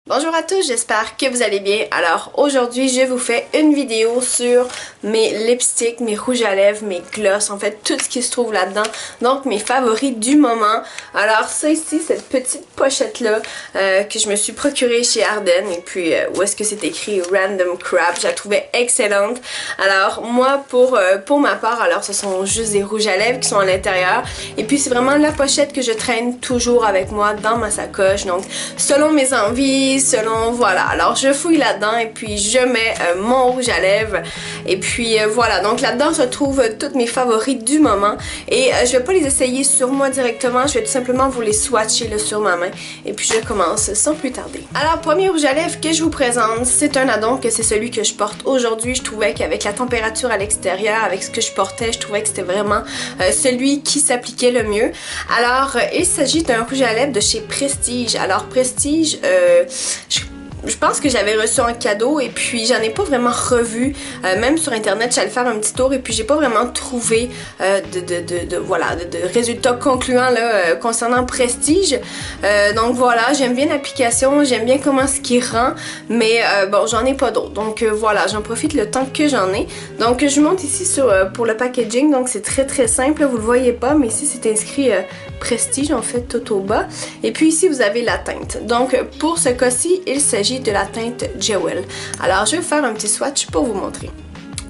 Bonjour à tous, j'espère que vous allez bien. Alors aujourd'hui je vous fais une vidéo sur mes lipsticks, mes rouges à lèvres, mes gloss, en fait tout ce qui se trouve là-dedans. Donc mes favoris du moment. Alors ça ici, cette petite pochette là que je me suis procurée chez Ardennes. Et puis où est-ce que c'est écrit Random Crap, je la trouvais excellente. Alors moi pour ma part, alors ce sont juste des rouges à lèvres qui sont à l'intérieur. Et puis c'est vraiment la pochette que je traîne toujours avec moi dans ma sacoche. Donc selon mes envies, selon, voilà, alors je fouille là-dedans et puis je mets mon rouge à lèvres et puis voilà, donc là-dedans je trouve toutes mes favoris du moment et je vais pas les essayer sur moi directement, je vais tout simplement vous les swatcher là, sur ma main et puis je commence sans plus tarder. Alors premier rouge à lèvres que je vous présente, c'est un addon, que c'est celui que je porte aujourd'hui. Je trouvais qu'avec la température à l'extérieur, avec ce que je portais, je trouvais que c'était vraiment celui qui s'appliquait le mieux. Alors il s'agit d'un rouge à lèvres de chez Prestige. Alors Prestige, je pense que j'avais reçu un cadeau et puis j'en ai pas vraiment revu, même sur internet j'allais faire un petit tour et puis j'ai pas vraiment trouvé de résultats concluants là, concernant Prestige. Donc voilà, j'aime bien l'application, j'aime bien comment ce qui rend, mais bon, j'en ai pas d'autres, donc voilà, j'en profite le temps que j'en ai. Donc je vous montre ici pour le packaging, donc c'est très simple, vous le voyez pas, mais ici c'est inscrit Prestige en fait tout au bas, et puis ici vous avez la teinte. Donc pour ce cas-ci il s'agit de la teinte Jewel. Alors je vais vous faire un petit swatch pour vous montrer.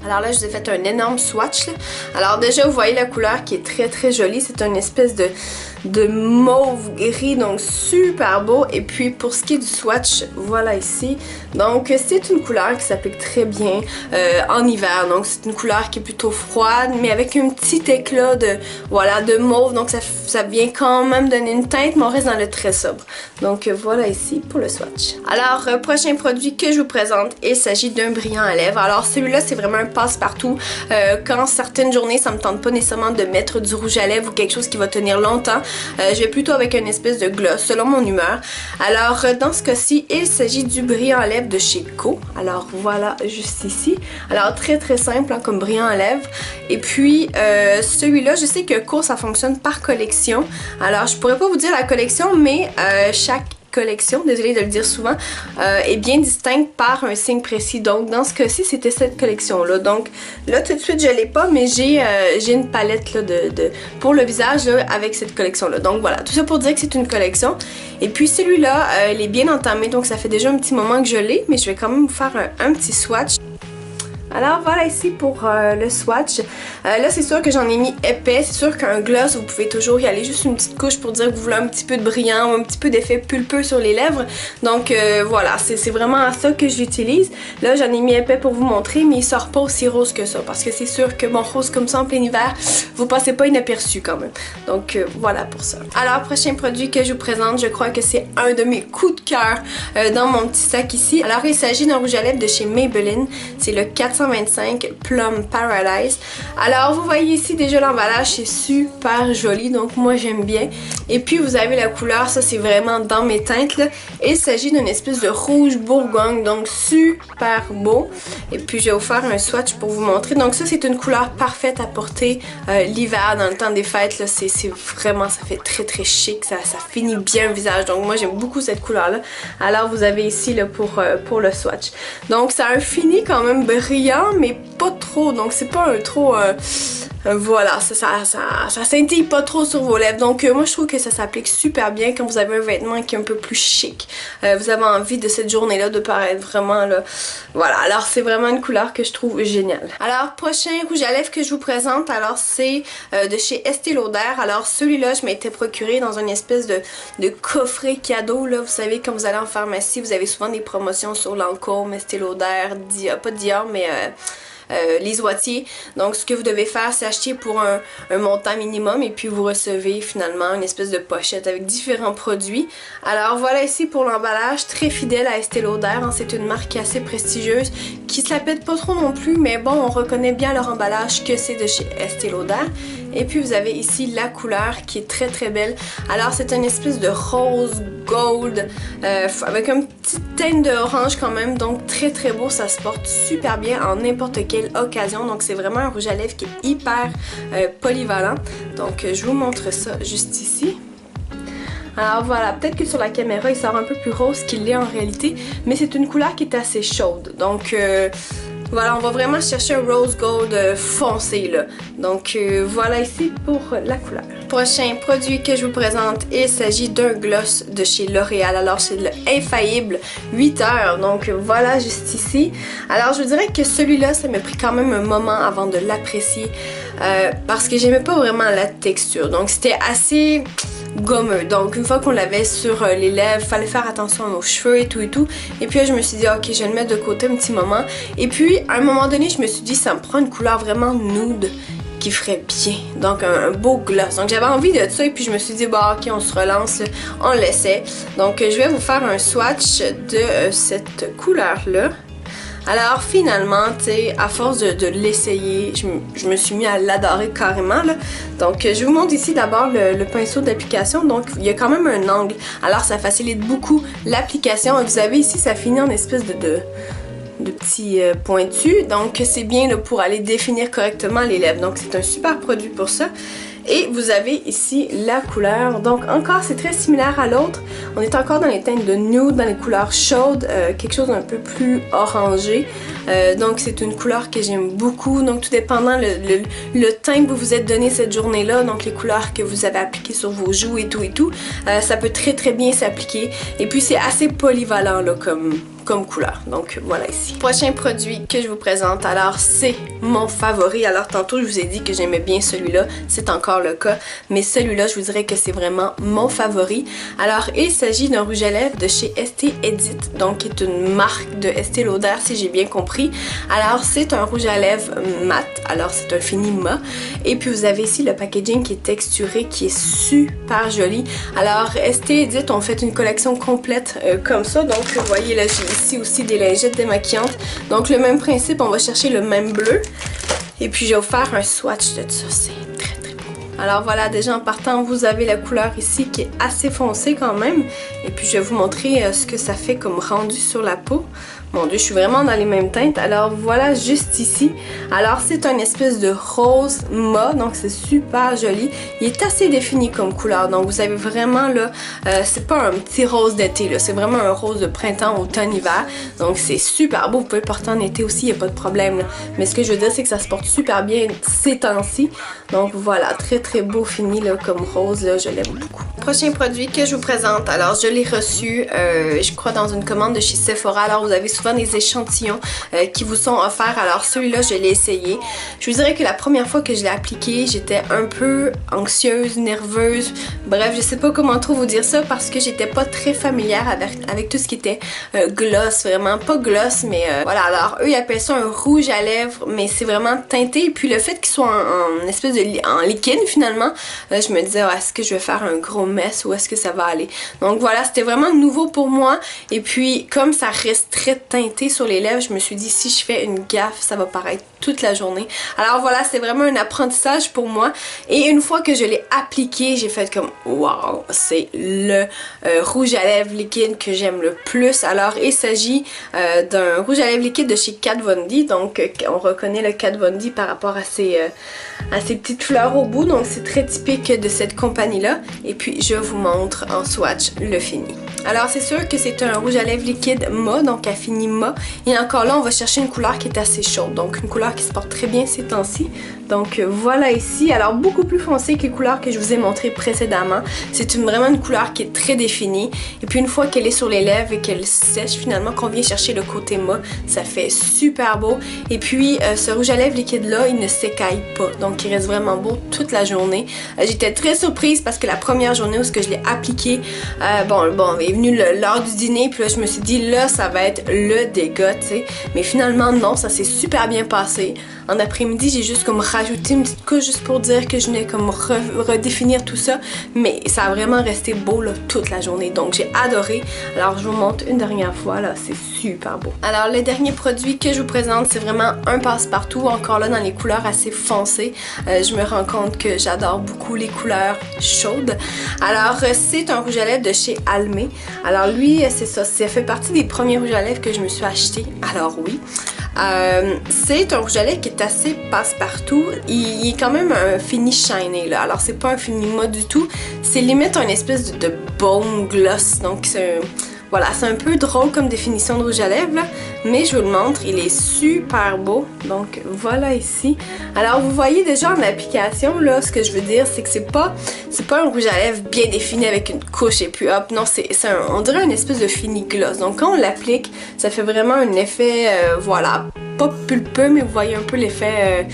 Alors là je vous ai fait un énorme swatch là. Alors déjà vous voyez la couleur qui est très jolie, c'est une espèce de mauve gris, donc super beau. Et puis pour ce qui est du swatch, voilà ici, donc c'est une couleur qui s'applique très bien en hiver, donc c'est une couleur qui est plutôt froide mais avec un petit éclat de mauve, donc ça vient quand même donner une teinte mais on reste dans le très sobre. Donc voilà ici pour le swatch. Alors prochain produit que je vous présente, il s'agit d'un brillant à lèvres. Alors celui-là c'est vraiment un passe-partout quand certaines journées ça me tente pas nécessairement de mettre du rouge à lèvres ou quelque chose qui va tenir longtemps. Je vais plutôt avec une espèce de gloss selon mon humeur. Alors dans ce cas-ci, il s'agit du brillant à lèvres de chez Co. Alors voilà juste ici. Alors très simple hein, comme brillant à lèvres. Et puis celui-là, je sais que Co ça fonctionne par collection. Alors je pourrais pas vous dire la collection, mais chaque collection, désolée de le dire souvent, est bien distincte par un signe précis. Donc dans ce cas-ci c'était cette collection là. Donc là tout de suite je l'ai pas, mais j'ai une palette là, pour le visage là, avec cette collection là. Donc voilà, tout ça pour dire que c'est une collection. Et puis celui-là il est bien entamé, donc ça fait déjà un petit moment que je l'ai, mais je vais quand même vous faire un petit swatch. Alors voilà ici pour le swatch. Là c'est sûr que j'en ai mis épais. C'est sûr qu'un gloss vous pouvez toujours y aller juste une petite couche pour dire que vous voulez un petit peu de brillant ou un petit peu d'effet pulpeux sur les lèvres. Donc voilà, c'est vraiment à ça que j'utilise. Là j'en ai mis épais pour vous montrer, mais il sort pas aussi rose que ça, parce que c'est sûr que mon rose comme ça en plein hiver, vous passez pas inaperçu quand même. Donc voilà pour ça. Alors prochain produit que je vous présente, je crois que c'est un de mes coups de cœur dans mon petit sac ici. Alors il s'agit d'un rouge à lèvres de chez Maybelline. C'est le 425 Plum Paradise. Alors vous voyez ici déjà l'emballage, c'est super joli, donc moi j'aime bien. Et puis vous avez la couleur, ça c'est vraiment dans mes teintes là. Il s'agit d'une espèce de rouge bourgogne, donc super beau. Et puis je vais vous faire un swatch pour vous montrer. Donc ça c'est une couleur parfaite à porter l'hiver, dans le temps des fêtes là. C'est vraiment, ça fait très chic, ça finit bien le visage. Donc moi j'aime beaucoup cette couleur là. Alors vous avez ici là pour le swatch. Donc ça a un fini quand même brillant, mais pas trop, donc c'est pas un trop voilà, ça scintille pas trop sur vos lèvres. Donc moi je trouve que ça s'applique super bien quand vous avez un vêtement qui est un peu plus chic. Vous avez envie de cette journée là de paraître vraiment là, voilà. Alors c'est vraiment une couleur que je trouve géniale. Alors prochain rouge à lèvres que je vous présente, alors c'est de chez Estée Lauder. Alors celui-là je m'étais procuré dans une espèce de coffret cadeau là. Vous savez, quand vous allez en pharmacie, vous avez souvent des promotions sur Lancôme, Estée Lauder, pas Dior, mais les Wattiers. Donc ce que vous devez faire, c'est acheter pour un montant minimum et puis vous recevez finalement une espèce de pochette avec différents produits. Alors voilà ici pour l'emballage, très fidèle à Estée Lauder, hein. C'est une marque assez prestigieuse qui se la pète pas trop non plus, mais bon, on reconnaît bien leur emballage que c'est de chez Estée Lauder. Et puis vous avez ici la couleur qui est très belle. Alors c'est une espèce de rose gold avec une petite teinte d'orange quand même, donc très beau. Ça se porte super bien en n'importe quelle occasion, donc c'est vraiment un rouge à lèvres qui est hyper polyvalent. Donc je vous montre ça juste ici. Alors voilà, peut-être que sur la caméra il sort un peu plus rose qu'il l'est en réalité, mais c'est une couleur qui est assez chaude. Donc voilà, on va vraiment chercher un rose gold foncé là. Donc voilà ici pour la couleur. Prochain produit que je vous présente, il s'agit d'un gloss de chez L'Oréal. Alors c'est le Infaillible 8 heures. Donc voilà juste ici. Alors je vous dirais que celui-là, ça m'a pris quand même un moment avant de l'apprécier parce que j'aimais pas vraiment la texture. Donc c'était assez gommeux. Donc une fois qu'on l'avait sur les lèvres, fallait faire attention à nos cheveux et tout et tout. Et puis là, je me suis dit ok, je vais le mettre de côté un petit moment. Et puis à un moment donné, je me suis dit ça me prend une couleur vraiment nude qui ferait bien. Donc un beau gloss. Donc j'avais envie de ça et puis je me suis dit bah ok, on se relance, on l'essaie. Donc je vais vous faire un swatch de cette couleur là. Alors finalement, tu sais, à force de l'essayer, je me suis mis à l'adorer carrément là. Donc je vous montre ici d'abord le pinceau d'application. Donc il y a quand même un angle. Alors ça facilite beaucoup l'application. Vous avez ici, ça finit en espèce de petits pointus. Donc c'est bien là, pour aller définir correctement les lèvres. Donc c'est un super produit pour ça. Et vous avez ici la couleur. Donc encore, c'est très similaire à l'autre. On est encore dans les teintes de nude, dans les couleurs chaudes, quelque chose d'un peu plus orangé. Donc c'est une couleur que j'aime beaucoup. Donc tout dépendant le teint que vous vous êtes donné cette journée-là, donc les couleurs que vous avez appliquées sur vos joues et tout, ça peut très bien s'appliquer. Et puis c'est assez polyvalent là comme couleur. Donc voilà ici. Prochain produit que je vous présente, alors c'est mon favori. Alors tantôt je vous ai dit que j'aimais bien celui-là, c'est encore le cas, mais celui-là je vous dirais que c'est vraiment mon favori. Alors il s'agit d'un rouge à lèvres de chez Estée Edit, donc qui est une marque de Estée Lauder si j'ai bien compris. Alors c'est un rouge à lèvres mat, alors c'est un fini mat, et puis vous avez ici le packaging qui est texturé, qui est super joli. Alors Estée Edit ont fait une collection complète comme ça, donc vous voyez là j'ai ici aussi des lingettes démaquillantes. Donc le même principe, on va chercher le même bleu. Et puis je vais vous faire un swatch de ça, c'est très beau. Alors voilà, déjà en partant, vous avez la couleur ici qui est assez foncée quand même. Et puis je vais vous montrer ce que ça fait comme rendu sur la peau. Mon Dieu, je suis vraiment dans les mêmes teintes. Alors voilà, juste ici. Alors c'est un espèce de rose mat, donc c'est super joli. Il est assez défini comme couleur, donc vous avez vraiment là, c'est pas un petit rose d'été là, c'est vraiment un rose de printemps, automne, hiver. Donc c'est super beau, vous pouvez le porter en été aussi, il n'y a pas de problème là. Mais ce que je veux dire, c'est que ça se porte super bien ces temps-ci. Donc voilà, très beau fini là comme rose là, je l'aime beaucoup. Prochain produit que je vous présente, alors je l'ai reçu, je crois dans une commande de chez Sephora. Alors vous avez souvent des échantillons qui vous sont offerts. Alors celui-là, je l'ai essayé. Je vous dirais que la première fois que je l'ai appliqué, j'étais un peu anxieuse, nerveuse. Bref, je sais pas comment trop vous dire ça parce que j'étais pas très familière avec tout ce qui était gloss, vraiment pas gloss, mais voilà. Alors eux, ils appellent ça un rouge à lèvres, mais c'est vraiment teinté. Et puis le fait qu'il soit en espèce de en liquide finalement, je me disais, oh, est-ce que je vais faire un gros mess ou est-ce que ça va aller? Donc voilà, c'était vraiment nouveau pour moi. Et puis comme ça reste très teinté sur les lèvres, je me suis dit si je fais une gaffe, ça va paraître toute la journée. Alors voilà, c'est vraiment un apprentissage pour moi. Et une fois que je l'ai appliqué, j'ai fait comme wow, c'est le rouge à lèvres liquide que j'aime le plus. Alors il s'agit d'un rouge à lèvres liquide de chez Kat Von D. Donc on reconnaît le Kat Von D par rapport à ses petites fleurs au bout. Donc c'est très typique de cette compagnie-là. Et puis je vous montre en swatch le fini. Alors c'est sûr que c'est un rouge à lèvres liquide mat, donc à fini mat. Et encore là, on va chercher une couleur qui est assez chaude. Donc une couleur qui se porte très bien ces temps-ci. Donc voilà ici. Alors beaucoup plus foncé que les couleurs que je vous ai montrées précédemment. C'est vraiment une couleur qui est très définie. Et puis une fois qu'elle est sur les lèvres et qu'elle sèche finalement, qu'on vient chercher le côté mat, ça fait super beau. Et puis ce rouge à lèvres liquide là, il ne s'écaille pas. Donc il reste vraiment beau toute la journée. J'étais très surprise parce que la première journée où je l'ai appliqué, bon, est venue l'heure du dîner, puis là je me suis dit là ça va être le dégât, tu sais. Mais finalement non, ça s'est super bien passé. En après-midi, j'ai juste comme rajouté une petite couche juste pour dire que je venais comme redéfinir tout ça. Mais ça a vraiment resté beau là toute la journée. Donc j'ai adoré. Alors je vous montre une dernière fois là, c'est super beau. Alors le dernier produit que je vous présente, c'est vraiment un passe-partout. Encore là dans les couleurs assez foncées. Je me rends compte que j'adore beaucoup les couleurs chaudes. Alors c'est un rouge à lèvres de chez Almay. Alors lui, c'est ça, ça fait partie des premiers rouges à lèvres que je me suis acheté. Alors oui. C'est un rouge à lèvres qui est assez passe-partout. Il est quand même un fini shiny là, alors c'est pas un fini mat du tout. C'est limite un espèce de bone gloss, donc voilà, c'est un peu drôle comme définition de rouge à lèvres, là, mais je vous le montre, il est super beau. Donc voilà ici. Alors vous voyez déjà en application, là, ce que je veux dire, c'est que c'est pas un rouge à lèvres bien défini avec une couche et puis hop, non, on dirait une espèce de fini gloss. Donc quand on l'applique, ça fait vraiment un effet, voilà, pas pulpeux, mais vous voyez un peu l'effet...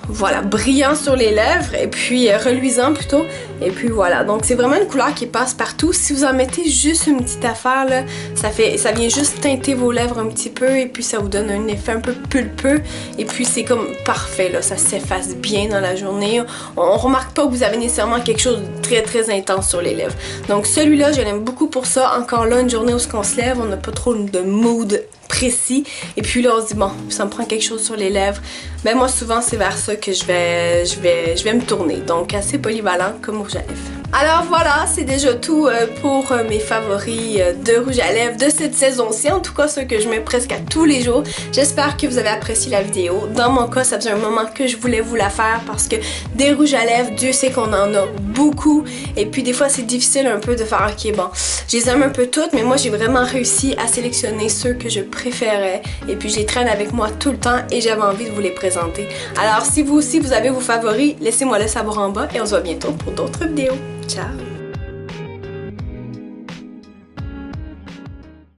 voilà, brillant sur les lèvres et puis reluisant plutôt. Et puis voilà, donc c'est vraiment une couleur qui passe partout. Si vous en mettez juste une petite affaire là, ça vient juste teinter vos lèvres un petit peu et puis ça vous donne un effet un peu pulpeux. Et puis c'est comme parfait là, ça s'efface bien dans la journée. On remarque pas que vous avez nécessairement quelque chose de très très intense sur les lèvres. Donc celui-là, je l'aime beaucoup pour ça. Encore là, une journée où on se lève, on n'a pas trop de mood précis. Et puis là, on se dit bon, ça me prend quelque chose sur les lèvres. Mais moi, souvent, c'est vers ça que je vais me tourner. Donc, assez polyvalent comme rouge à lèvres. Alors voilà, c'est déjà tout pour mes favoris de rouge à lèvres de cette saison-ci. En tout cas, ceux que je mets presque à tous les jours. J'espère que vous avez apprécié la vidéo. Dans mon cas, ça faisait un moment que je voulais vous la faire parce que des rouges à lèvres, Dieu sait qu'on en a beaucoup. Et puis des fois, c'est difficile un peu de faire, ok, bon, je les aime un peu toutes, mais moi, j'ai vraiment réussi à sélectionner ceux que je préférais. Et puis, je les traîne avec moi tout le temps et j'avais envie de vous les présenter. Alors, si vous aussi, vous avez vos favoris, laissez-moi le savoir en bas et on se voit bientôt pour d'autres vidéos. Ciao!